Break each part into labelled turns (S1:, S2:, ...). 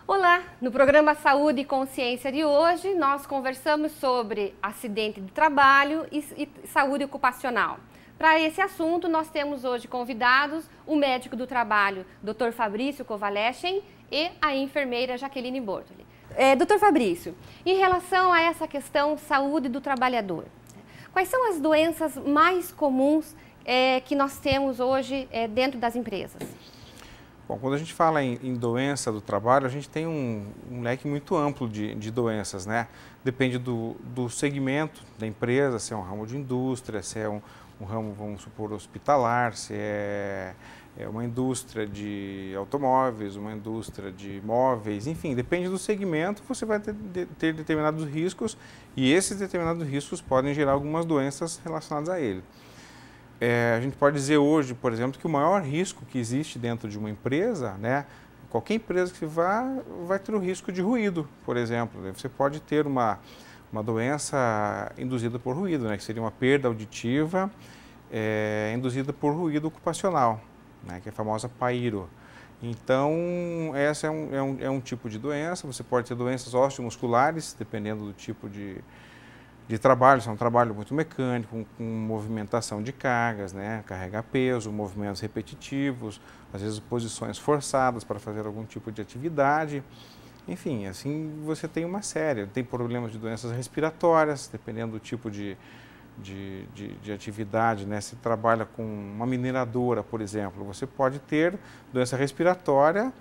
S1: Olá! No programa Saúde e Consciência de hoje, nós conversamos sobre acidente de trabalho e saúde ocupacional. Para esse assunto, nós temos hoje convidados o médico do trabalho, Dr. Fabrício Kovaleschen, e a enfermeira Jaqueline Bortoli. Dr. Fabrício, em relação a essa questão saúde do trabalhador, quais são as doenças mais comuns que nós temos hoje dentro das empresas?
S2: Bom, quando a gente fala em doença do trabalho, a gente tem um leque muito amplo de doenças, né? Depende do segmento da empresa, se é um ramo de indústria, se é um ramo, vamos supor, hospitalar, se é uma indústria de automóveis, uma indústria de móveis, enfim, depende do segmento, você vai ter determinados riscos e esses determinados riscos podem gerar algumas doenças relacionadas a ele. A gente pode dizer hoje, por exemplo, que o maior risco que existe dentro de uma empresa, né, qualquer empresa que vai ter o risco de ruído, por exemplo. Você pode ter uma doença induzida por ruído, né, que seria uma perda auditiva induzida por ruído ocupacional, né, que é a famosa PAIRO. Então, essa é um tipo de doença. Você pode ter doenças osteomusculares, dependendo do tipo de trabalho, se é um trabalho muito mecânico, com movimentação de cargas, né? Carregar peso, movimentos repetitivos, às vezes posições forçadas para fazer algum tipo de atividade. Enfim, assim você tem uma série. Tem problemas de doenças respiratórias, dependendo do tipo de atividade, né? Se trabalha com uma mineradora, por exemplo, você pode ter doença respiratória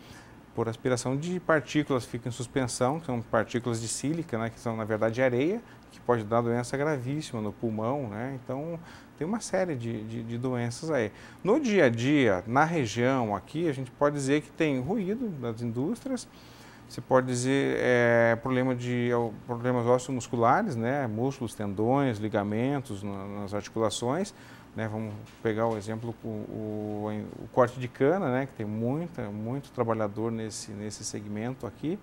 S2: por aspiração de partículas que ficam em suspensão, que são partículas de sílica, né? Que são, na verdade, areia, que pode dar doença gravíssima no pulmão, né? Então, tem uma série de doenças aí. No dia a dia, na região aqui, a gente pode dizer que tem ruído das indústrias, você pode dizer problemas osteomusculares, né? Músculos, tendões, ligamentos nas articulações, né? Vamos pegar o exemplo, o corte de cana, né? Que tem muito trabalhador nesse segmento aqui.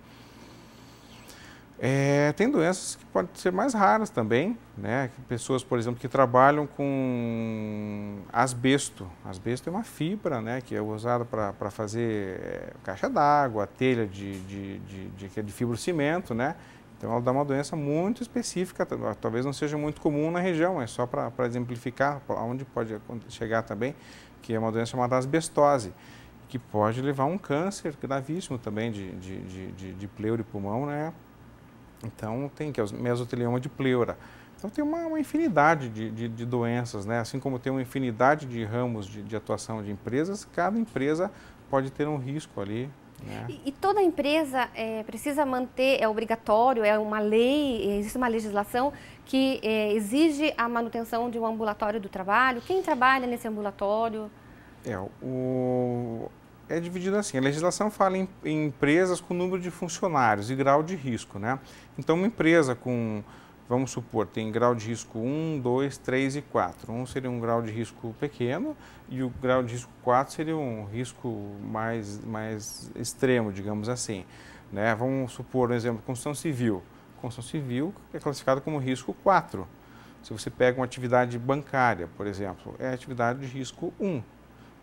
S2: Tem doenças que podem ser mais raras também, né? Pessoas, por exemplo, que trabalham com asbesto. Asbesto é uma fibra, né? Que é usada para fazer caixa d'água, telha de fibrocimento, né? Então, ela dá uma doença muito específica, talvez não seja muito comum na região, é só para exemplificar onde pode chegar também, que é uma doença chamada asbestose, que pode levar a um câncer gravíssimo também de pleura e pulmão, né? Então, que é o mesotelioma de pleura. Então, tem uma infinidade de doenças, né? Assim como tem uma infinidade de ramos de atuação de empresas, cada empresa pode ter um risco ali.
S1: E toda empresa precisa manter, é obrigatório, é uma lei, existe uma legislação que exige a manutenção de um ambulatório do trabalho? Quem trabalha nesse ambulatório?
S2: É dividido assim, a legislação fala em empresas com número de funcionários e grau de risco, né? Então, uma empresa com, vamos supor, tem grau de risco 1, 2, 3 e 4. 1 seria um grau de risco pequeno e o grau de risco 4 seria um risco mais extremo, digamos assim, né? Vamos supor, um exemplo, construção civil. Construção civil é classificada como risco 4. Se você pega uma atividade bancária, por exemplo, é atividade de risco 1.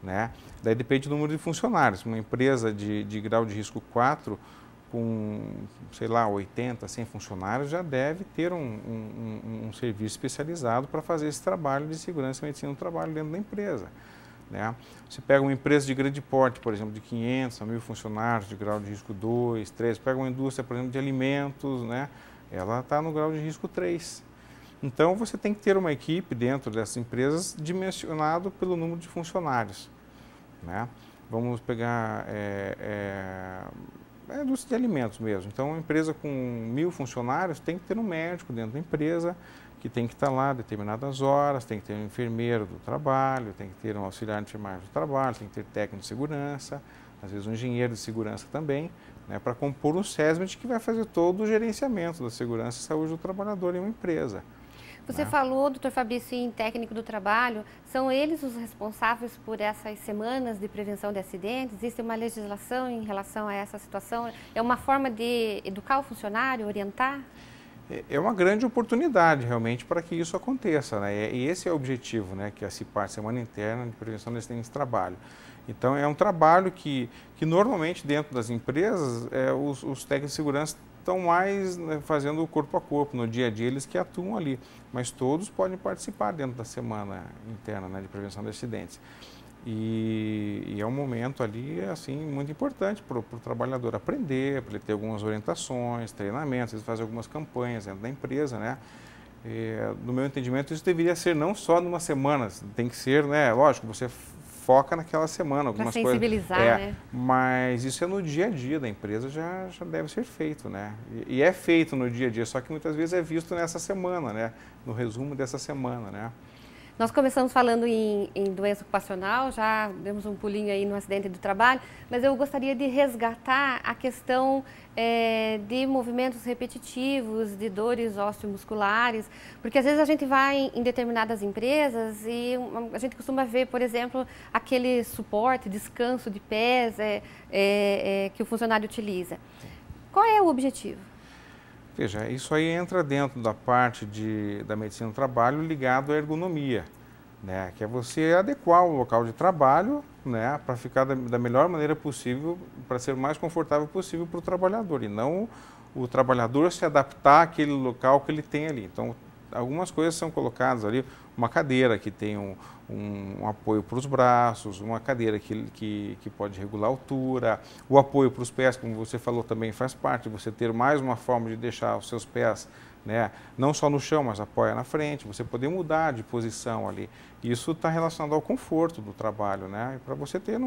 S2: Né? Daí depende do número de funcionários. Uma empresa de grau de risco 4, com, sei lá, 80, 100 funcionários, já deve ter um serviço especializado para fazer esse trabalho de segurança e medicina do trabalho dentro da empresa. Né? Você pega uma empresa de grande porte, por exemplo, de 500 a 1.000 funcionários, de grau de risco 2, 3, pega uma indústria, por exemplo, de alimentos, né? Ela está no grau de risco 3. Então, você tem que ter uma equipe dentro dessas empresas dimensionado pelo número de funcionários. Né? Vamos pegar a indústria de alimentos mesmo. Então, uma empresa com 1.000 funcionários tem que ter um médico dentro da empresa, que tem que estar lá determinadas horas, tem que ter um enfermeiro do trabalho, tem que ter um auxiliar de enfermagem do trabalho, tem que ter técnico de segurança, às vezes um engenheiro de segurança também, né, para compor um SESMIT que vai fazer todo o gerenciamento da segurança e saúde do trabalhador em uma empresa.
S1: Você falou, doutor Fabrício, em técnico do trabalho, são eles os responsáveis por essas semanas de prevenção de acidentes? Existe uma legislação em relação a essa situação? É uma forma de educar o funcionário, orientar?
S2: É uma grande oportunidade realmente para que isso aconteça, né? E esse é o objetivo, né, que é a CIPAR, Semana Interna de Prevenção de Acidentes de Trabalho. Então, é um trabalho que normalmente dentro das empresas, os técnicos de segurança estão mais, né, fazendo o corpo a corpo, no dia a dia eles que atuam ali, mas todos podem participar dentro da semana interna, né, de prevenção de acidentes. E é um momento ali, assim, muito importante para o trabalhador aprender, para ele ter algumas orientações, treinamentos, eles fazem algumas campanhas dentro da empresa, né? No meu entendimento, isso deveria ser não só numa semana, tem que ser, né, lógico, você foca naquela semana, algumas coisas.
S1: Para sensibilizar, né?
S2: Mas isso é no dia a dia da empresa, já deve ser feito, né? E é feito no dia a dia, só que muitas vezes é visto nessa semana, né? No resumo dessa semana, né?
S1: Nós começamos falando em doença ocupacional, já demos um pulinho aí no acidente do trabalho, mas eu gostaria de resgatar a questão de movimentos repetitivos, de dores osteomusculares, porque às vezes a gente vai em determinadas empresas e a gente costuma ver, por exemplo, aquele suporte, descanso de pés que o funcionário utiliza. Qual é o objetivo?
S2: Veja, isso aí entra dentro da parte da medicina do trabalho ligado à ergonomia, né? Que é você adequar o local de trabalho, né, para ficar da melhor maneira possível, para ser o mais confortável possível para o trabalhador, e não o trabalhador se adaptar àquele local que ele tem ali. Então, algumas coisas são colocadas ali, uma cadeira que tem um apoio para os braços, uma cadeira que pode regular a altura, o apoio para os pés, como você falou, também faz parte, você ter mais uma forma de deixar os seus pés, né, não só no chão, mas apoia na frente, você poder mudar de posição ali. Isso está relacionado ao conforto do trabalho, né, para você ter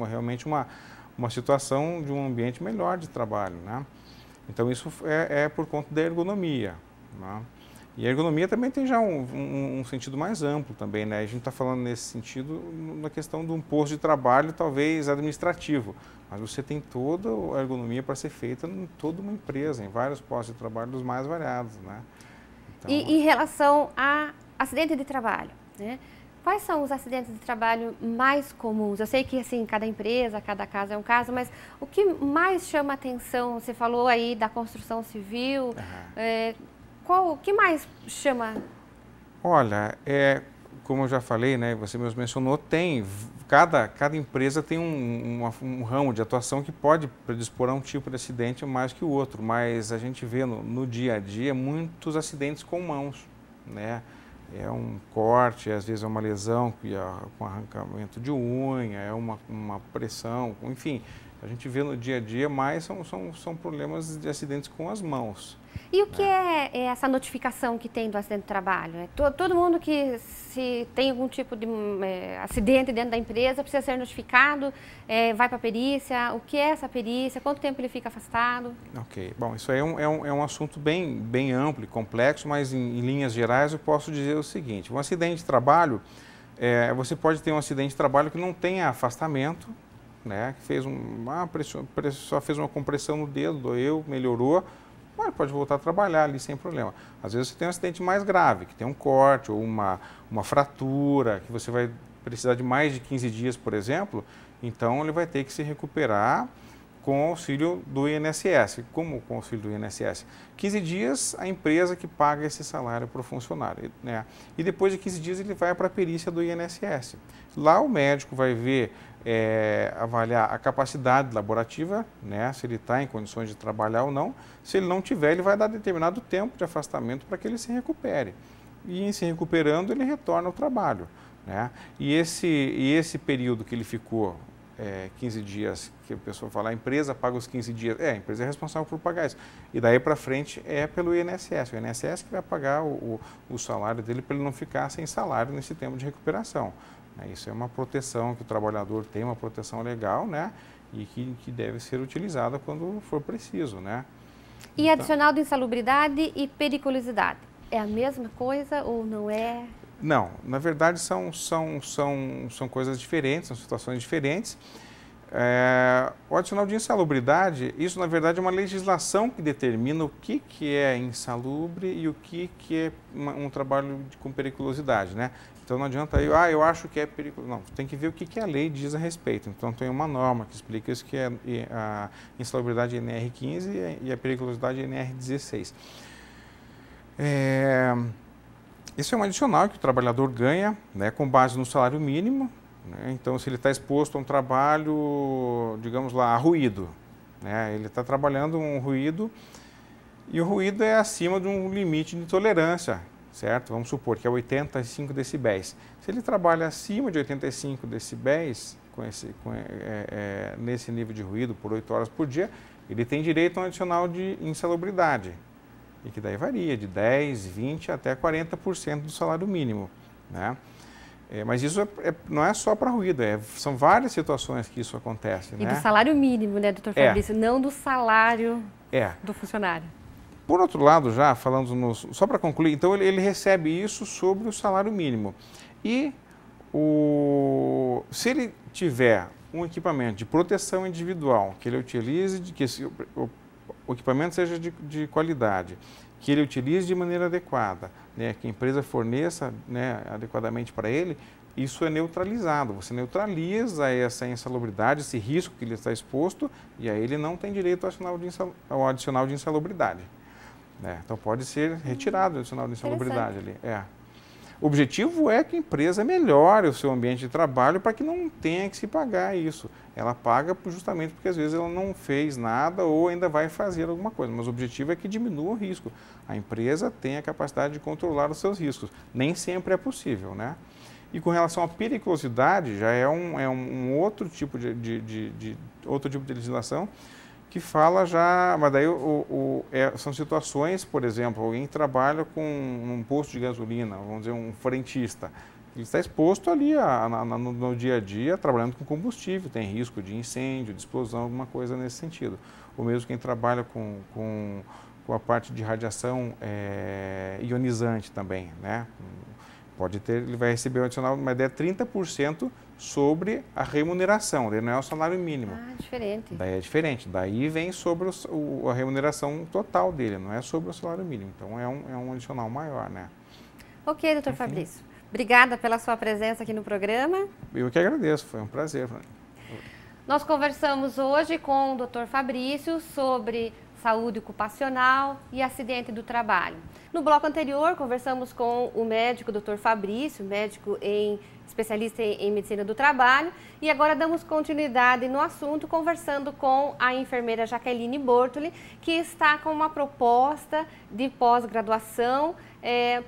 S2: realmente uma situação de um ambiente melhor de trabalho, né. Então isso é por conta da ergonomia, né? E a ergonomia também tem já um sentido mais amplo também, né? A gente está falando nesse sentido na questão de um posto de trabalho, talvez administrativo, mas você tem toda a ergonomia para ser feita em toda uma empresa, em vários postos de trabalho dos mais variados, né? Então,
S1: e em relação a acidente de trabalho, né? Quais são os acidentes de trabalho mais comuns? Eu sei que assim, cada empresa, cada caso é um caso, mas o que mais chama atenção? Você falou aí da construção civil, o que mais chama?
S2: Olha, como eu já falei, né, você mesmo mencionou, cada empresa tem um ramo de atuação que pode predispor a um tipo de acidente mais que o outro, mas a gente vê no dia a dia muitos acidentes com mãos, né? É um corte, às vezes é uma lesão com arrancamento de unha, é uma pressão, enfim, a gente vê no dia a dia, mas são problemas de acidentes com as mãos.
S1: E o que é essa notificação que tem do acidente de trabalho? Todo mundo que se tem algum tipo de acidente dentro da empresa precisa ser notificado, vai para a perícia, o que é essa perícia, quanto tempo ele fica afastado? Ok,
S2: bom, isso aí é um assunto bem amplo e complexo, mas em linhas gerais eu posso dizer o seguinte, um acidente de trabalho, você pode ter um acidente de trabalho que não tenha afastamento, né, que só fez uma compressão no dedo, doeu, melhorou, pode voltar a trabalhar ali sem problema. Às vezes você tem um acidente mais grave, que tem um corte ou uma fratura, que você vai precisar de mais de 15 dias, por exemplo, então ele vai ter que se recuperar com o auxílio do INSS. Como com o auxílio do INSS? 15 dias a empresa que paga esse salário para o funcionário, né? E depois de 15 dias ele vai para a perícia do INSS. Lá o médico vai ver, avaliar a capacidade laborativa, né, se ele está em condições de trabalhar ou não. Se ele não tiver, ele vai dar determinado tempo de afastamento para que ele se recupere. E em se recuperando, ele retorna ao trabalho, né? E esse período que ele ficou, 15 dias, que a pessoa fala, a empresa paga os 15 dias, a empresa é responsável por pagar isso. E daí para frente é pelo INSS, o INSS que vai pagar o salário dele para ele não ficar sem salário nesse tempo de recuperação. Isso é uma proteção que o trabalhador tem, uma proteção legal, né? E que deve ser utilizada quando for preciso, né?
S1: E adicional de insalubridade e periculosidade, é a mesma coisa ou não é?
S2: Não, na verdade são coisas diferentes, são situações diferentes. O adicional de insalubridade, isso na verdade é uma legislação que determina o que é insalubre e o que é um trabalho com periculosidade, né? Então não adianta eu acho que é perigoso. Não, tem que ver o que a lei diz a respeito. Então tem uma norma que explica isso, que é a insalubridade NR15 e a periculosidade NR16. Isso é um adicional que o trabalhador ganha, né, com base no salário mínimo, né? Então, se ele está exposto a um trabalho, digamos lá, a ruído, né? Ele está trabalhando um ruído e o ruído é acima de um limite de tolerância, certo? Vamos supor que é 85 decibéis. Se ele trabalha acima de 85 decibéis, nesse nível de ruído por 8 horas por dia, ele tem direito a um adicional de insalubridade, e que daí varia de 10, 20 até 40% do salário mínimo, né? Mas isso não é só para ruído, são várias situações que isso acontece.
S1: E
S2: né?
S1: do salário mínimo, né, doutor Fabrício? Não do salário do funcionário.
S2: Por outro lado, já falando, só para concluir, então ele recebe isso sobre o salário mínimo. E se ele tiver um equipamento de proteção individual, que ele utilize, que o equipamento seja de qualidade, que ele utilize de maneira adequada, né, que a empresa forneça, né, adequadamente para ele, isso é neutralizado. Você neutraliza essa insalubridade, esse risco que ele está exposto, e aí ele não tem direito ao adicional de insalubridade. Né? Então pode ser retirado o adicional de insalubridade ali. O objetivo é que a empresa melhore o seu ambiente de trabalho para que não tenha que se pagar isso. Ela paga justamente porque às vezes ela não fez nada ou ainda vai fazer alguma coisa, mas o objetivo é que diminua o risco. A empresa tem a capacidade de controlar os seus riscos. Nem sempre é possível, né? E com relação à periculosidade, já é um outro tipo outro tipo de legislação que fala já, mas daí são situações, por exemplo, alguém trabalha com um posto de gasolina, vamos dizer, um frentista, ele está exposto ali no dia a dia, trabalhando com combustível, tem risco de incêndio, de explosão, alguma coisa nesse sentido. Ou mesmo quem trabalha com a parte de radiação ionizante também, né? Ele vai receber um adicional, mas é 30% sobre a remuneração, daí não é o salário mínimo.
S1: Diferente.
S2: Daí é diferente, daí vem sobre a remuneração total dele, não é sobre o salário mínimo, então é um adicional maior, né?
S1: Ok, doutor Fabrício. Obrigada pela sua presença aqui no programa.
S2: Eu que agradeço, foi um prazer.
S1: Nós conversamos hoje com o doutor Fabrício sobre saúde ocupacional e acidente do trabalho. No bloco anterior, conversamos com o médico Dr. Fabrício, médico especialista em medicina do trabalho, e agora damos continuidade no assunto conversando com a enfermeira Jaqueline Bortoli, que está com uma proposta de pós-graduação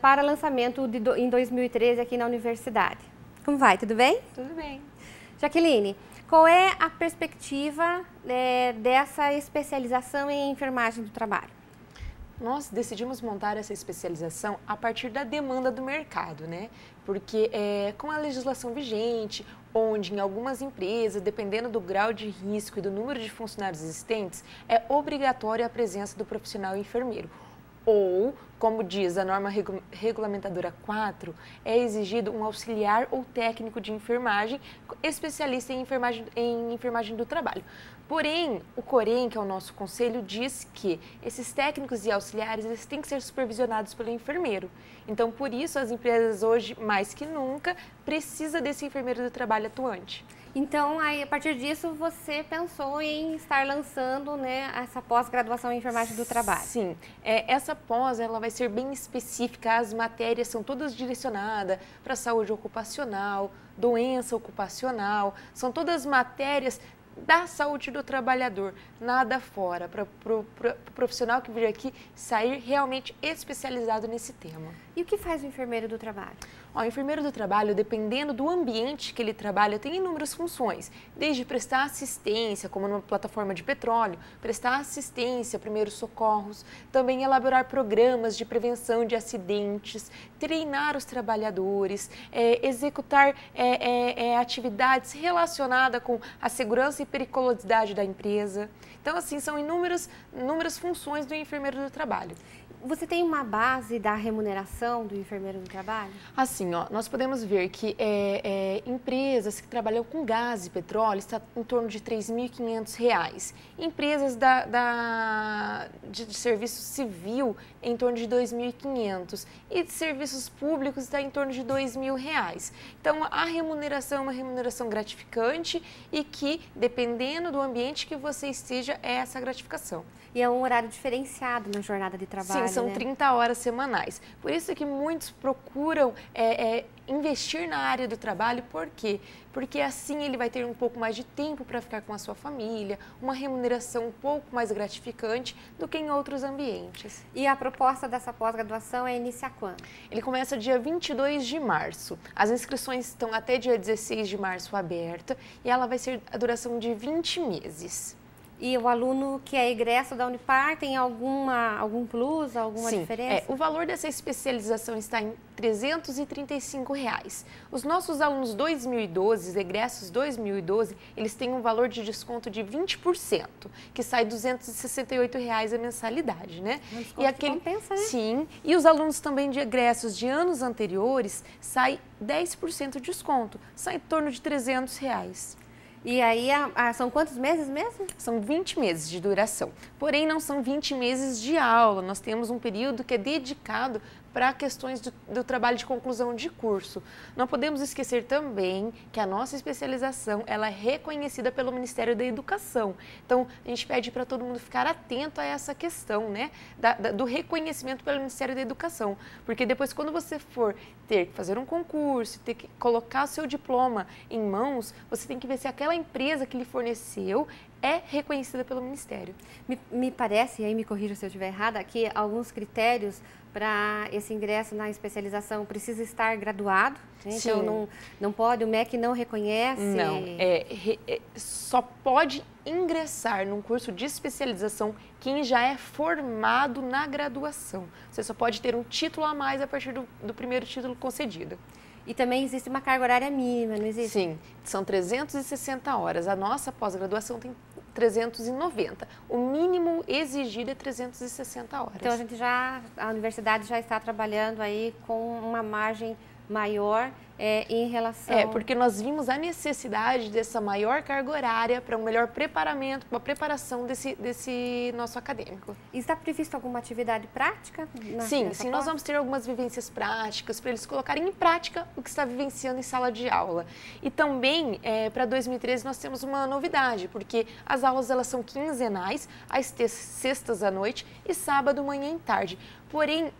S1: para lançamento em 2013 aqui na universidade. Como vai? Tudo bem?
S3: Tudo bem.
S1: Jaqueline, qual é a perspectiva dessa especialização em enfermagem do trabalho?
S3: Nós decidimos montar essa especialização a partir da demanda do mercado, né? Porque com a legislação vigente, onde em algumas empresas, dependendo do grau de risco e do número de funcionários existentes, é obrigatória a presença do profissional enfermeiro. Ou, como diz a norma regulamentadora 4, é exigido um auxiliar ou técnico de enfermagem, especialista em enfermagem do trabalho. Porém, o Corém, que é o nosso conselho, diz que esses técnicos e auxiliares eles têm que ser supervisionados pelo enfermeiro. Então, por isso, as empresas hoje, mais que nunca, precisam desse enfermeiro do trabalho atuante.
S1: Então, aí, a partir disso, você pensou em estar lançando, né, essa pós-graduação em enfermagem do trabalho?
S3: Sim. Essa pós ela vai ser bem específica, as matérias são todas direcionadas para saúde ocupacional, doença ocupacional, são todas matérias da saúde do trabalhador, nada fora, para o profissional que vir aqui sair realmente especializado nesse tema.
S1: E o que faz o enfermeiro do trabalho?
S3: O enfermeiro do trabalho, dependendo do ambiente que ele trabalha, tem inúmeras funções, desde prestar assistência, como numa plataforma de petróleo, prestar assistência, primeiros socorros, também elaborar programas de prevenção de acidentes, treinar os trabalhadores, executar atividades relacionadas com a segurança e periculosidade da empresa. Então, assim, são inúmeras funções do enfermeiro do trabalho.
S1: Você tem uma base da remuneração do enfermeiro do trabalho?
S3: Assim, nós podemos ver que empresas que trabalham com gás e petróleo está em torno de R$ 3.500. Empresas de serviço civil em torno de R$ 2.500 e de serviços públicos está em torno de R$ 2.000. Então, a remuneração é uma remuneração gratificante e que, dependendo do ambiente que você esteja, é essa gratificação.
S1: E é um horário diferenciado na jornada de trabalho,
S3: Sim, são 30 horas semanais. Por isso que muitos procuram investir na área do trabalho. Por quê? Porque assim ele vai ter um pouco mais de tempo para ficar com a sua família, uma remuneração um pouco mais gratificante do que em outros ambientes.
S1: E a proposta dessa pós-graduação é iniciar quando?
S3: Ele começa dia 22 de março. As inscrições estão até dia 16 de março aberta e ela vai ser a duração de 20 meses.
S1: E o aluno que é egresso da Unipar tem algum plus, alguma diferença?
S3: O valor dessa especialização está em R$ 335. Os nossos alunos 2012, egressos 2012, eles têm um valor de desconto de 20%, que sai R$ 268 a mensalidade, né?
S1: E aquele compensa, né?
S3: Sim, e os alunos também de egressos de anos anteriores sai 10% de desconto, sai em torno de R$ 300.
S1: E aí, são quantos meses mesmo?
S3: São 20 meses de duração, porém não são 20 meses de aula, nós temos um período que é dedicado para questões do trabalho de conclusão de curso. Não podemos esquecer também que a nossa especialização ela é reconhecida pelo Ministério da Educação. Então, a gente pede para todo mundo ficar atento a essa questão, né, do reconhecimento pelo Ministério da Educação. Porque depois, quando você for ter que fazer um concurso, ter que colocar o seu diploma em mãos, você tem que ver se aquela empresa que lhe forneceu é reconhecida pelo Ministério.
S1: Me parece, e aí me corrija se eu estiver errada, que alguns critérios para esse ingresso na especialização precisa estar graduado, né? Então não pode, o MEC não reconhece?
S3: Não, só pode ingressar num curso de especialização quem já é formado na graduação. Você só pode ter um título a mais a partir do primeiro título concedido.
S1: E também existe uma carga horária mínima, não existe?
S3: Sim, são 360 horas. A nossa pós-graduação tem 390. O mínimo exigido é 360 horas.
S1: Então a universidade já está trabalhando aí com uma margem maior em relação...
S3: porque nós vimos a necessidade dessa maior carga horária para um melhor preparamento, uma preparação desse nosso acadêmico.
S1: E está previsto alguma atividade prática?
S3: Sim, nós vamos ter algumas vivências práticas para eles colocarem em prática o que está vivenciando em sala de aula. E também, para 2013, nós temos uma novidade, porque as aulas elas são quinzenais, às sextas à noite e sábado, manhã e tarde. Porém,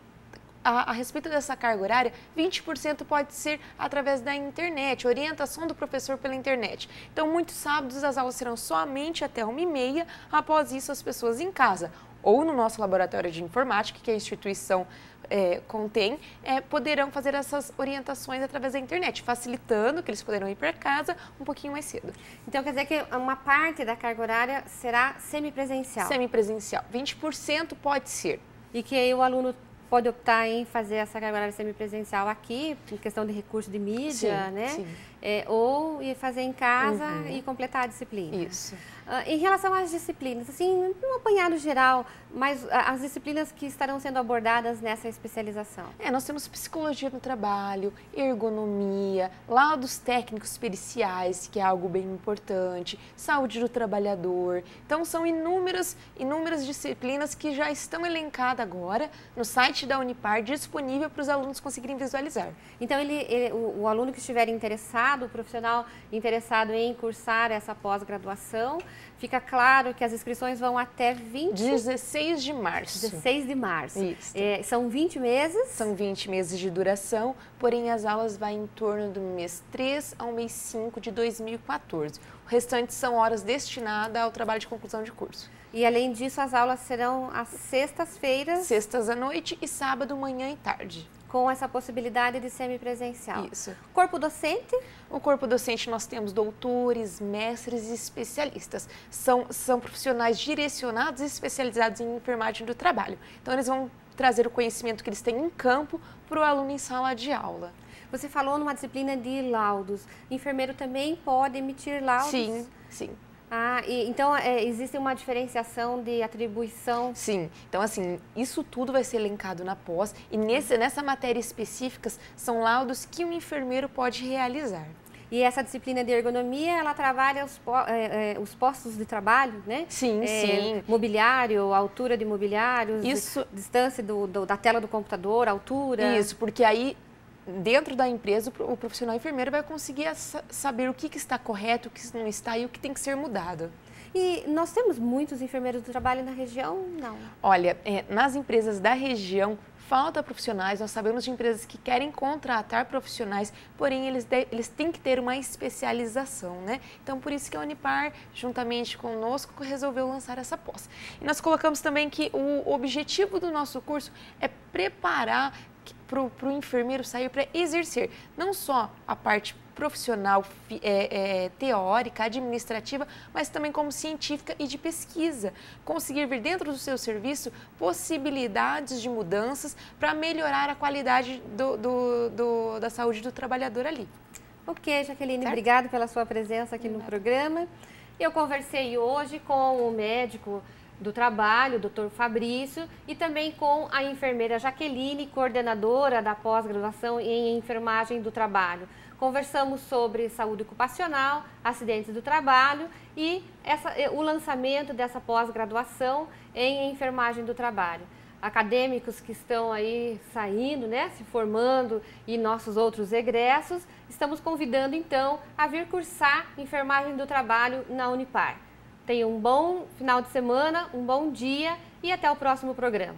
S3: a respeito dessa carga horária, 20% pode ser através da internet, orientação do professor pela internet. Então, muitos sábados as aulas serão somente até 13h, após isso as pessoas em casa ou no nosso laboratório de informática, que a instituição contém, poderão fazer essas orientações através da internet, facilitando que eles poderão ir para casa um pouquinho mais cedo.
S1: Então, quer dizer que uma parte da carga horária será semipresencial?
S3: Semipresencial. 20% pode ser.
S1: E que aí o aluno pode optar em fazer essa carga horária semipresencial aqui, em questão de recurso de mídia, né?
S3: Sim.
S1: Ou ir fazer em casa e completar a disciplina.
S3: Isso.
S1: Em relação às disciplinas, assim, um apanhado geral, mas as disciplinas que estarão sendo abordadas nessa especialização?
S3: Nós temos psicologia do trabalho, ergonomia, laudos técnicos periciais, que é algo bem importante, saúde do trabalhador. Então, são inúmeras disciplinas que já estão elencadas agora no site da Unipar, disponível para os alunos conseguirem visualizar.
S1: Então, o aluno que estiver interessado, o profissional interessado em cursar essa pós-graduação, fica claro que as inscrições vão até
S3: 16 de março.
S1: 16 de março.
S3: Isso.
S1: São 20 meses?
S3: São 20 meses de duração, porém as aulas vão em torno do mês 3 ao mês 5 de 2014. O restante são horas destinadas ao trabalho de conclusão de curso.
S1: E além disso, as aulas serão às sextas-feiras?
S3: Sextas à noite e sábado, manhã e tarde.
S1: Com essa possibilidade de semipresencial.
S3: Isso.
S1: Corpo docente?
S3: O corpo docente nós temos doutores, mestres e especialistas. São profissionais direcionados e especializados em enfermagem do trabalho. Então, eles vão trazer o conhecimento que eles têm em campo para o aluno em sala de aula.
S1: Você falou numa disciplina de laudos. O enfermeiro também pode emitir laudos?
S3: Sim, sim.
S1: Então, existe uma diferenciação de atribuição?
S3: Sim. Então, assim, isso tudo vai ser elencado na pós e nessa matéria específica são laudos que um enfermeiro pode realizar.
S1: E essa disciplina de ergonomia, ela trabalha os postos de trabalho, né?
S3: Sim, sim.
S1: Mobiliário, altura de mobiliários, distância da tela do computador, altura.
S3: Isso, porque aí dentro da empresa, o profissional enfermeiro vai conseguir saber o que está correto, o que não está e o que tem que ser mudado.
S1: E nós temos muitos enfermeiros do trabalho na região? Não.
S3: Olha, nas empresas da região, falta profissionais, nós sabemos de empresas que querem contratar profissionais, porém eles têm que ter uma especialização, né? Então, por isso que a Unipar, juntamente conosco, resolveu lançar essa pós. E nós colocamos também que o objetivo do nosso curso é preparar para o enfermeiro sair para exercer não só a parte profissional, teórica, administrativa, mas também como científica e de pesquisa. Conseguir ver dentro do seu serviço possibilidades de mudanças para melhorar a qualidade da saúde do trabalhador ali.
S1: Ok, Jaqueline,
S3: Certo?
S1: obrigada pela sua presença aqui no programa. Eu conversei hoje com o médico do trabalho, o Dr. Fabrício, e também com a enfermeira Jaqueline, coordenadora da pós-graduação em enfermagem do trabalho. Conversamos sobre saúde ocupacional, acidentes do trabalho e o lançamento dessa pós-graduação em enfermagem do trabalho. Acadêmicos que estão aí saindo, né, se formando e nossos outros egressos, estamos convidando então a vir cursar enfermagem do trabalho na Unipar. Tenha um bom final de semana, um bom dia e até o próximo programa.